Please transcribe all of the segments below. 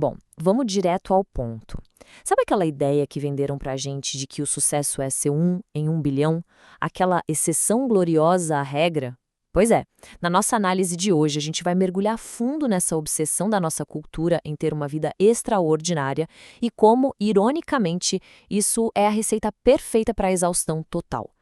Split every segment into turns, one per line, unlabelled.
Bom, vamos direto ao ponto. Sabe aquela ideia que venderam pra gente de que o sucesso é ser um em 1 bilhão? Aquela exceção gloriosa à regra? Pois é, na nossa análise de hoje a gente vai mergulhar fundo nessa obsessão da nossa cultura em ter uma vida extraordinária e como, ironicamente, isso é a receita perfeita para a exaustão total.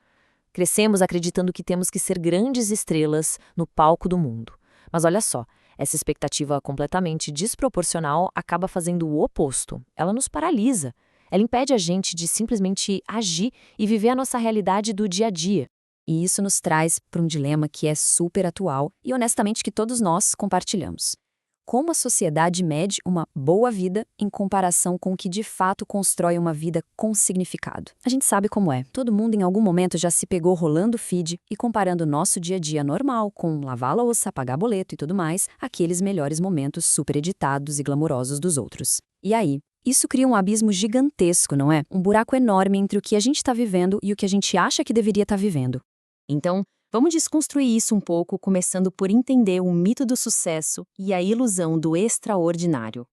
Crescemos acreditando que temos que ser grandes estrelas no palco do mundo. Mas olha só, essa expectativa completamente desproporcional acaba fazendo o oposto. Ela nos paralisa. Ela impede a gente de simplesmente agir e viver a nossa realidade do dia a dia.
E isso nos traz para um dilema que é super atual e honestamente que todos nós compartilhamos. Como a sociedade mede uma boa vida em comparação com o que de fato constrói uma vida com significado? A gente sabe como é. Todo mundo em algum momento já se pegou rolando o feed e comparando nosso dia a dia normal com lavar a louça, pagar boleto e tudo mais, aqueles melhores momentos super editados e glamourosos dos outros. E aí? Isso cria um abismo gigantesco, não é? Um buraco enorme entre o que a gente está vivendo e o que a gente acha que deveria estar vivendo. Então, vamos desconstruir isso um pouco, começando por entender o mito do sucesso e a ilusão do extraordinário.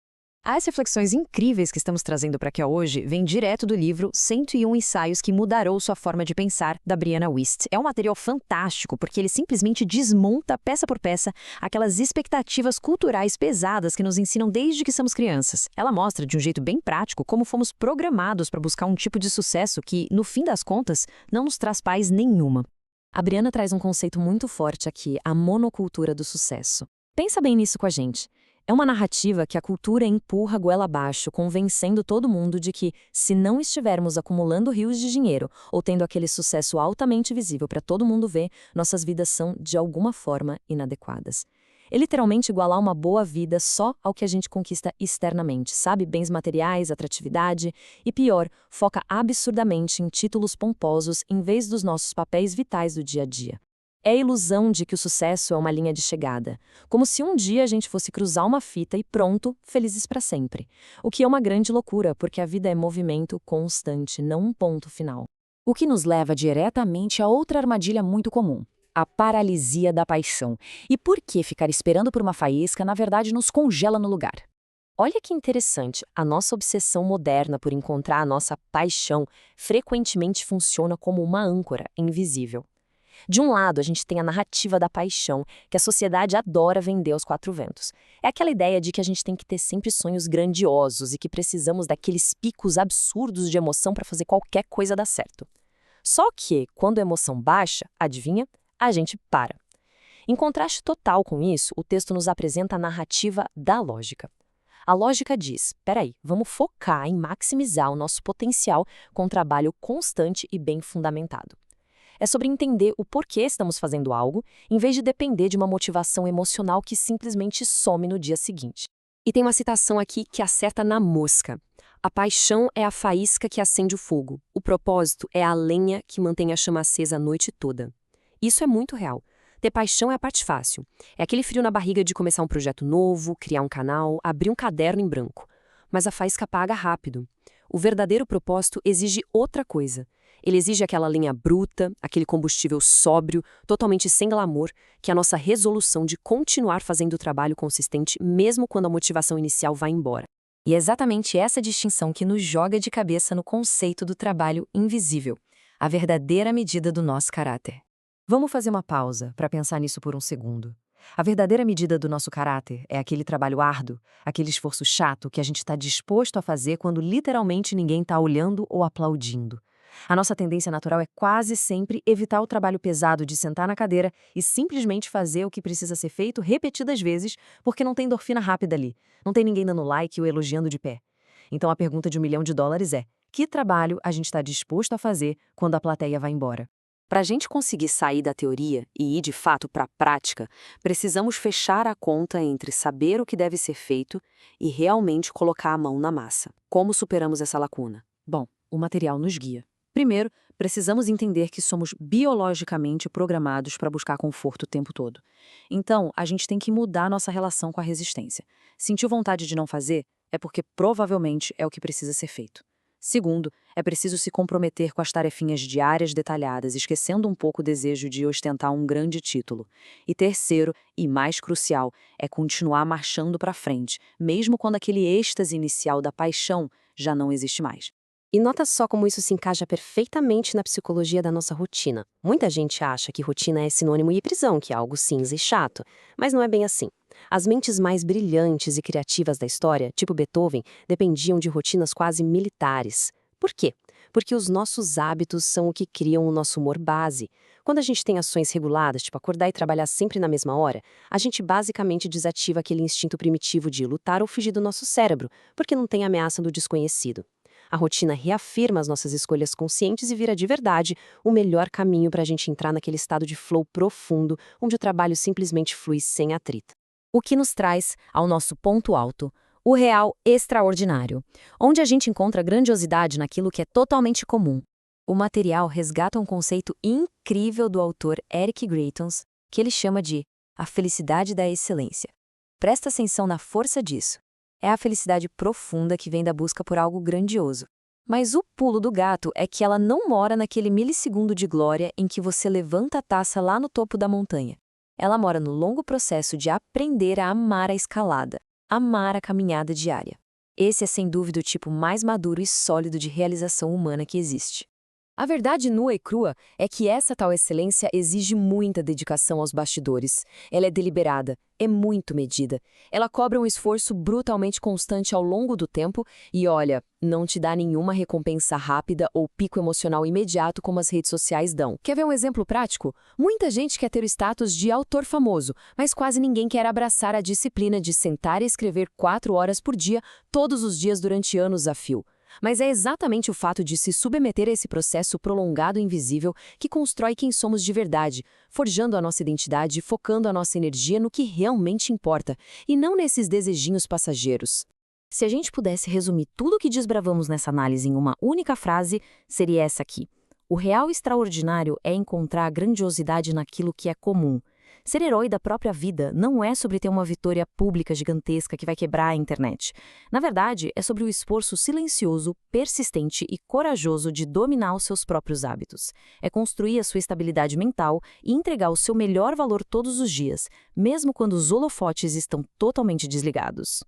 As reflexões incríveis que estamos trazendo para aqui hoje vêm direto do livro 101 Ensaios que Mudarão Sua Forma de Pensar, da Brianna Wiest. É um material fantástico porque ele simplesmente desmonta, peça por peça, aquelas expectativas culturais pesadas que nos ensinam desde que somos crianças. Ela mostra de um jeito bem prático como fomos programados para buscar um tipo de sucesso que, no fim das contas, não nos traz paz nenhuma.
A Brianna traz um conceito muito forte aqui, a monocultura do sucesso. Pensa bem nisso com a gente. É uma narrativa que a cultura empurra goela abaixo, convencendo todo mundo de que, se não estivermos acumulando rios de dinheiro ou tendo aquele sucesso altamente visível para todo mundo ver, nossas vidas são, de alguma forma, inadequadas. É literalmente igualar uma boa vida só ao que a gente conquista externamente, sabe? Bens materiais, atratividade e, pior, foca absurdamente em títulos pomposos em vez dos nossos papéis vitais do dia a dia. É a ilusão de que o sucesso é uma linha de chegada, como se um dia a gente fosse cruzar uma fita e pronto, felizes para sempre. O que é uma grande loucura, porque a vida é movimento constante, não um ponto final.
O que nos leva diretamente a outra armadilha muito comum: a paralisia da paixão. E por que ficar esperando por uma faísca, na verdade, nos congela no lugar?
Olha que interessante, a nossa obsessão moderna por encontrar a nossa paixão frequentemente funciona como uma âncora invisível. De um lado, a gente tem a narrativa da paixão, que a sociedade adora vender aos quatro ventos. É aquela ideia de que a gente tem que ter sempre sonhos grandiosos e que precisamos daqueles picos absurdos de emoção para fazer qualquer coisa dar certo. Só que, quando a emoção baixa, adivinha? A gente para. Em contraste total com isso, o texto nos apresenta a narrativa da lógica. A lógica diz, peraí, vamos focar em maximizar o nosso potencial com um trabalho constante e bem fundamentado. É sobre entender o porquê estamos fazendo algo, em vez de depender de uma motivação emocional que simplesmente some no dia seguinte. E tem uma citação aqui que acerta na mosca. A paixão é a faísca que acende o fogo. O propósito é a lenha que mantém a chama acesa a noite toda. Isso é muito real. Ter paixão é a parte fácil. É aquele frio na barriga de começar um projeto novo, criar um canal, abrir um caderno em branco. Mas a faísca apaga rápido. O verdadeiro propósito exige outra coisa. Ele exige aquela lenha bruta, aquele combustível sóbrio, totalmente sem glamour, que é a nossa resolução de continuar fazendo o trabalho consistente mesmo quando a motivação inicial vai embora.
E é exatamente essa distinção que nos joga de cabeça no conceito do trabalho invisível, a verdadeira medida do nosso caráter. Vamos fazer uma pausa para pensar nisso por um segundo. A verdadeira medida do nosso caráter é aquele trabalho árduo, aquele esforço chato que a gente está disposto a fazer quando literalmente ninguém está olhando ou aplaudindo. A nossa tendência natural é quase sempre evitar o trabalho pesado de sentar na cadeira e simplesmente fazer o que precisa ser feito repetidas vezes, porque não tem endorfina rápida ali, não tem ninguém dando like ou elogiando de pé. Então a pergunta de $1.000.000 é: que trabalho a gente está disposto a fazer quando a plateia vai embora?
Para a gente conseguir sair da teoria e ir de fato para a prática, precisamos fechar a conta entre saber o que deve ser feito e realmente colocar a mão na massa. Como superamos essa lacuna?
Bom, o material nos guia. Primeiro, precisamos entender que somos biologicamente programados para buscar conforto o tempo todo. Então, a gente tem que mudar nossa relação com a resistência. Sentiu vontade de não fazer? É porque provavelmente é o que precisa ser feito. Segundo, É preciso se comprometer com as tarefinhas diárias detalhadas, esquecendo um pouco o desejo de ostentar um grande título. E terceiro, e mais crucial, é continuar marchando para frente, mesmo quando aquele êxtase inicial da paixão já não existe mais.
E nota só como isso se encaixa perfeitamente na psicologia da nossa rotina. Muita gente acha que rotina é sinônimo de prisão, que é algo cinza e chato, mas não é bem assim. As mentes mais brilhantes e criativas da história, tipo Beethoven, dependiam de rotinas quase militares. Por quê? Porque os nossos hábitos são o que criam o nosso humor base. Quando a gente tem ações reguladas, tipo acordar e trabalhar sempre na mesma hora, a gente basicamente desativa aquele instinto primitivo de lutar ou fugir do nosso cérebro, porque não tem ameaça do desconhecido. A rotina reafirma as nossas escolhas conscientes e vira de verdade o melhor caminho para a gente entrar naquele estado de flow profundo, onde o trabalho simplesmente flui sem atrito.
O que nos traz ao nosso ponto alto, o real extraordinário, onde a gente encontra grandiosidade naquilo que é totalmente comum. O material resgata um conceito incrível do autor Eric Greitens, que ele chama de a felicidade da excelência. Presta atenção na força disso. É a felicidade profunda que vem da busca por algo grandioso. Mas o pulo do gato é que ela não mora naquele milissegundo de glória em que você levanta a taça lá no topo da montanha. Ela mora no longo processo de aprender a amar a escalada, amar a caminhada diária. Esse é sem dúvida o tipo mais maduro e sólido de realização humana que existe. A verdade nua e crua é que essa tal excelência exige muita dedicação aos bastidores. Ela é deliberada, é muito medida. Ela cobra um esforço brutalmente constante ao longo do tempo e, olha, não te dá nenhuma recompensa rápida ou pico emocional imediato como as redes sociais dão. Quer ver um exemplo prático? Muita gente quer ter o status de autor famoso, mas quase ninguém quer abraçar a disciplina de sentar e escrever 4 horas por dia, todos os dias durante anos a fio. Mas é exatamente o fato de se submeter a esse processo prolongado e invisível que constrói quem somos de verdade, forjando a nossa identidade e focando a nossa energia no que realmente importa, e não nesses desejinhos passageiros. Se a gente pudesse resumir tudo o que desbravamos nessa análise em uma única frase, seria essa aqui. O real extraordinário é encontrar a grandiosidade naquilo que é comum. Ser herói da própria vida não é sobre ter uma vitória pública gigantesca que vai quebrar a internet. Na verdade, é sobre o esforço silencioso, persistente e corajoso de dominar os seus próprios hábitos. É construir a sua estabilidade mental e entregar o seu melhor valor todos os dias, mesmo quando os holofotes estão totalmente desligados.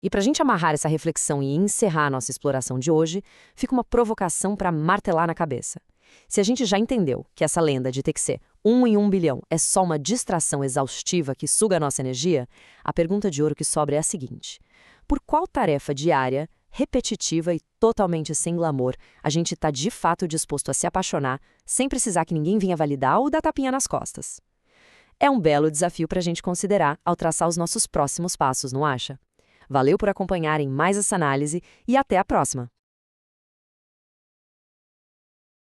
E para a gente amarrar essa reflexão e encerrar a nossa exploração de hoje, fica uma provocação para martelar na cabeça. Se a gente já entendeu que essa lenda de ter que ser 1 em 1 bilhão é só uma distração exaustiva que suga a nossa energia, a pergunta de ouro que sobra é a seguinte: por qual tarefa diária, repetitiva e totalmente sem glamour a gente está de fato disposto a se apaixonar sem precisar que ninguém venha validar ou dar tapinha nas costas? É um belo desafio para a gente considerar ao traçar os nossos próximos passos, não acha? Valeu por acompanharem mais essa análise e até a próxima!